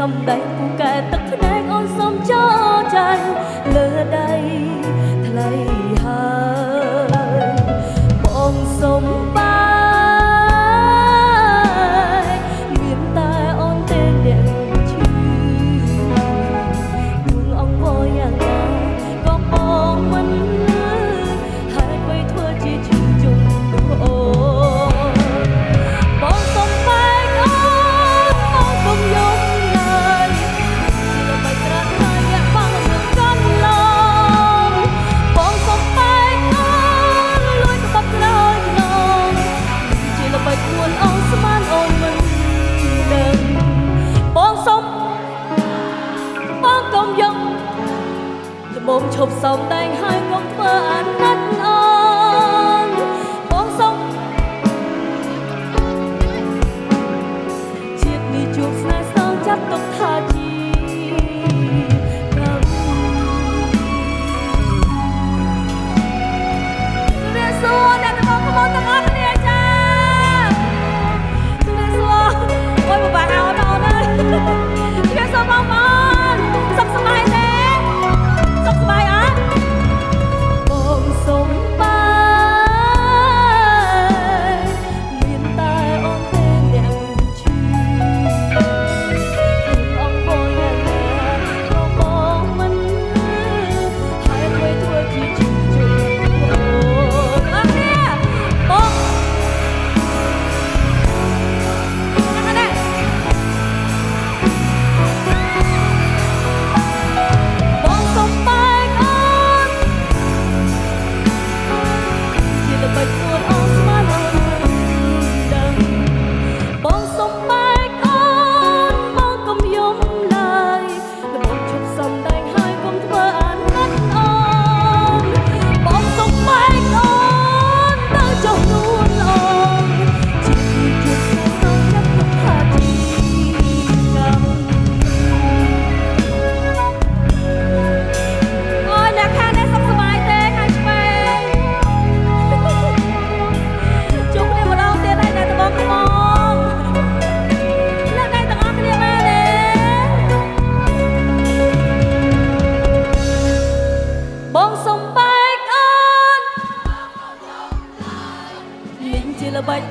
សំដែងពូកែទឹកភ្នែកអូនសុំចោចាញ់លើដៃថ្លៃហើយបងសុំបាយមានតែអូនទេអ្នកឈឺដួងអង្វរយ៉ាងណាក៏បងមិនលឺហើយអ្វីធ្វើជាឈឺជុំអូបងសុំបាយអូនបងកុំយំឡើយជាល្បិចត្រាស់ហើយអ្នកបងនឹងកាន់ឡងបងសុំបាយអូនលួចក្បត់ក្រោយខ្នងជាល្បិចខ្លួនអូនស្មានអូនមិនដឹងបងសុំបងកុំយំល្មមឈប់សំដែងហើយកុំធ្វើអាណិតអូនបងសុំជាតិនេះជួបស្នេហ៍ស្នងចាត់ទុកថាជាកម្មអ្នកសួរអ្នកទាំងអស់ទាំងអស់គ្នាចាអ្នកសួរអូយបបាក់អោនអូនអើយអ្នកសួរបងប្អូនសុខសប្បាយទេសុខសប្បាយអត់បងសុំបាយមានតែអូនទេអ្នកឈឺអងបងយ៉ាងណាក៏បងមិនហើយអ្វីធ្វើជាឈឺជុំអូនអរគ្នាបងណាស់បងសុំបាយអូនជាល្បិចខ្លួនអូនស្មានអូនមិនដឹងបងសុំបាយអូនបងកុំយំឡើយល្មមឈប់សំដែងហើយកុំធ្វើអាណិតអូនបងសុំបាយអូនទៅចុះនួនអូនជាទីជួបស្នេហ៍ស្នងចាត់ទុកថាជាកម្មអូយអ្នកខាងនេះសុខសប្បាយទេខាងឆ្វេងជួបគ្នាម្ដងទៀតហើយអ្នកត្បូងថ្មអ្នកដៃទាំងអស់គ្នាមែនទេបងសុំបែកអូនលេងជាល្បិច